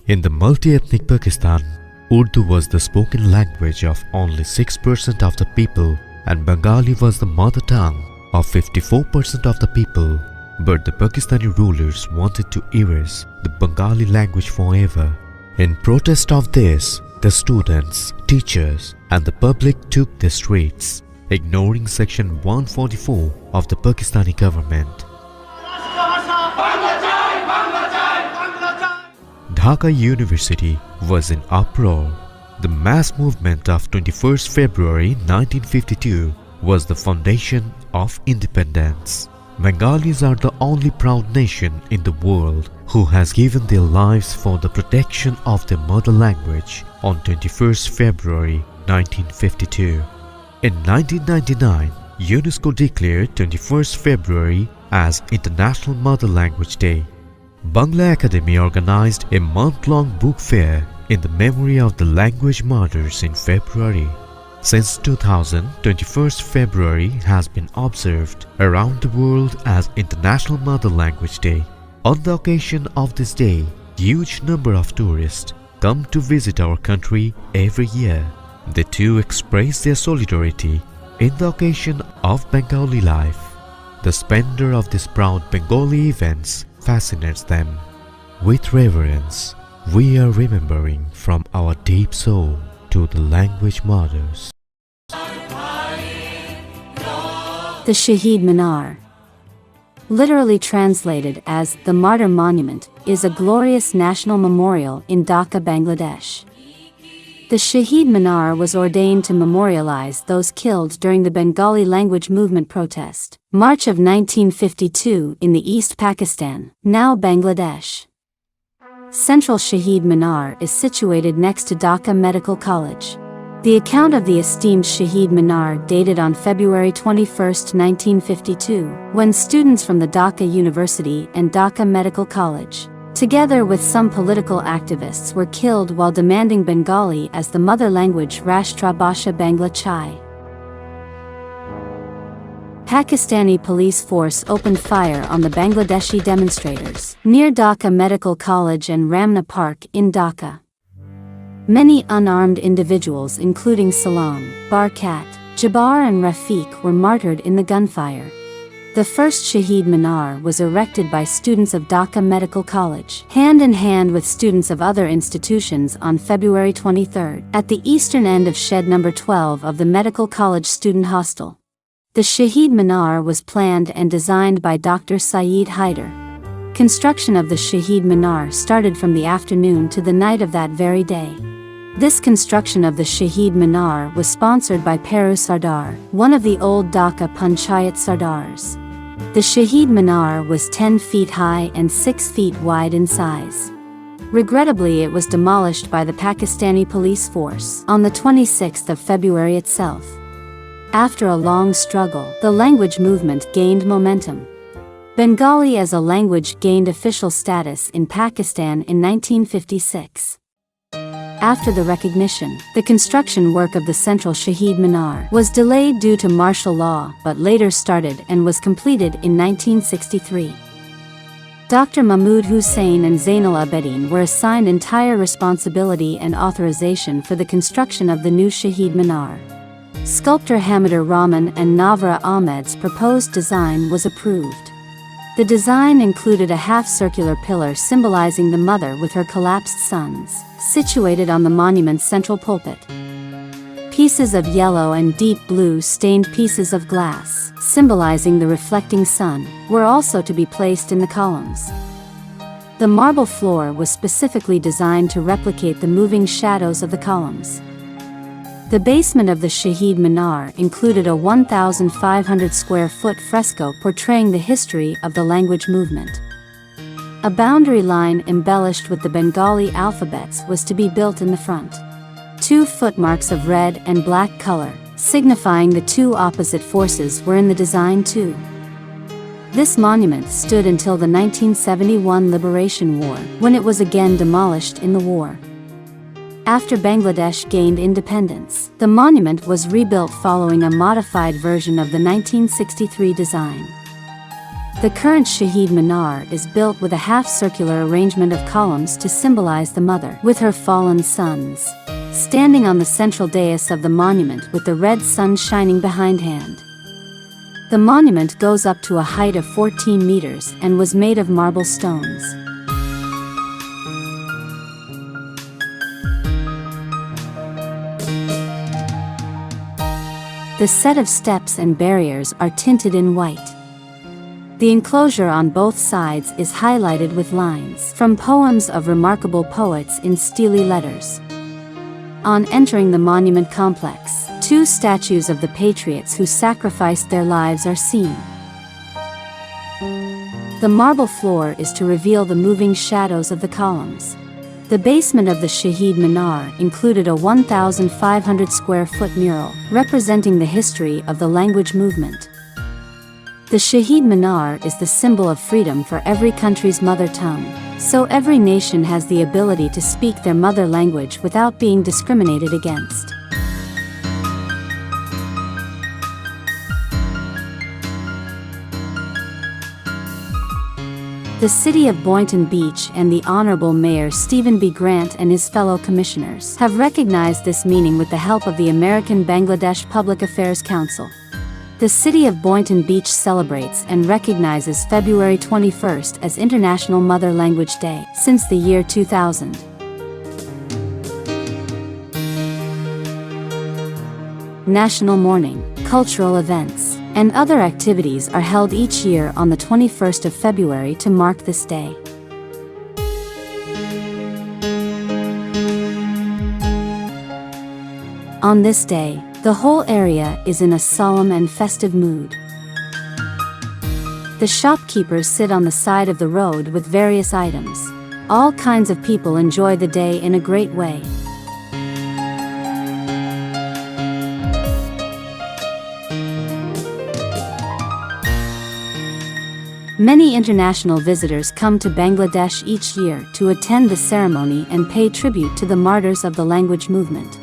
In the multi-ethnic Pakistan, Urdu was the spoken language of only 6% of the people and Bengali was the mother tongue of 54% of the people. But the Pakistani rulers wanted to erase the Bengali language forever. In protest of this, the students, teachers and the public took the streets, ignoring Section 144 of the Pakistani government. Dhaka University was in uproar. The mass movement of 21st February 1952 was the foundation of independence. Bengalis are the only proud nation in the world who has given their lives for the protection of their mother language on 21st February 1952. In 1999, UNESCO declared 21st February as International Mother Language Day. Bangla Academy organized a month-long book fair in the memory of the language martyrs in February. Since 2000, 21st February has been observed around the world as International Mother Language Day. On the occasion of this day, huge number of tourists come to visit our country every year. They too express their solidarity in the occasion of Bengali life. The splendor of these proud Bengali events fascinates them. With reverence, we are remembering from our deep soul to the language martyrs. The Shaheed Minar, literally translated as the Martyr Monument, is a glorious national memorial in Dhaka, Bangladesh. The Shaheed Minar was ordained to memorialize those killed during the Bengali language movement protest, March of 1952 in the East Pakistan, now Bangladesh. Central Shaheed Minar is situated next to Dhaka Medical College. The account of the esteemed Shaheed Minar dated on February 21, 1952, when students from the Dhaka University and Dhaka Medical College, together with some political activists, were killed while demanding Bengali as the mother language Rashtra Bhasha Bangla Chai. Pakistani police force opened fire on the Bangladeshi demonstrators near Dhaka Medical College and Ramna Park in Dhaka. Many unarmed individuals including Salam, Barkat, Jabbar and Rafiq were martyred in the gunfire. The first Shaheed Minar was erected by students of Dhaka Medical College, hand in hand with students of other institutions on February 23, at the eastern end of shed number 12 of the Medical College Student Hostel. The Shaheed Minar was planned and designed by Dr. Saeed Haider. Construction of the Shaheed Minar started from the afternoon to the night of that very day. This construction of the Shaheed Minar was sponsored by Peru Sardar, one of the old Dhaka Panchayat Sardars. The Shaheed Minar was 10 feet high and 6 feet wide in size. Regrettably, it was demolished by the Pakistani police force on the 26th of February itself. After a long struggle, the language movement gained momentum. Bengali as a language gained official status in Pakistan in 1956. After the recognition, the construction work of the central Shaheed Minar was delayed due to martial law but later started and was completed in 1963. Dr. Mahmood Hussain and Zainal Abedin were assigned entire responsibility and authorization for the construction of the new Shaheed Minar. Sculptor Hamidur Rahman and Navra Ahmed's proposed design was approved. The design included a half-circular pillar symbolizing the mother with her collapsed sons, situated on the monument's central pulpit. Pieces of yellow and deep blue stained pieces of glass, symbolizing the reflecting sun, were also to be placed in the columns. The marble floor was specifically designed to replicate the moving shadows of the columns. The basement of the Shaheed Minar included a 1,500 square foot fresco portraying the history of the language movement. A boundary line embellished with the Bengali alphabets was to be built in the front. 2 footmarks of red and black color, signifying the two opposite forces, were in the design too. This monument stood until the 1971 Liberation War, when it was again demolished in the war. After Bangladesh gained independence, the monument was rebuilt following a modified version of the 1963 design. The current Shaheed Minar is built with a half-circular arrangement of columns to symbolize the mother, with her fallen sons, standing on the central dais of the monument with the red sun shining behindhand. The monument goes up to a height of 14 meters and was made of marble stones. The set of steps and barriers are tinted in white. The enclosure on both sides is highlighted with lines from poems of remarkable poets in steely letters. On entering the monument complex, 2 statues of the patriots who sacrificed their lives are seen. The marble floor is to reveal the moving shadows of the columns. The basement of the Shaheed Minar included a 1,500 square foot mural representing the history of the language movement. The Shaheed Minar is the symbol of freedom for every country's mother tongue, so every nation has the ability to speak their mother language without being discriminated against. The City of Boynton Beach and the Honorable Mayor Stephen B. Grant and his fellow commissioners have recognized this meaning with the help of the American Bangladesh Public Affairs Council. The City of Boynton Beach celebrates and recognizes February 21st as International Mother Language Day since the year 2000. National Mourning, cultural events, and other activities are held each year on the 21st of February to mark this day. On this day, the whole area is in a solemn and festive mood. The shopkeepers sit on the side of the road with various items. All kinds of people enjoy the day in a great way. Many international visitors come to Bangladesh each year to attend the ceremony and pay tribute to the martyrs of the language movement.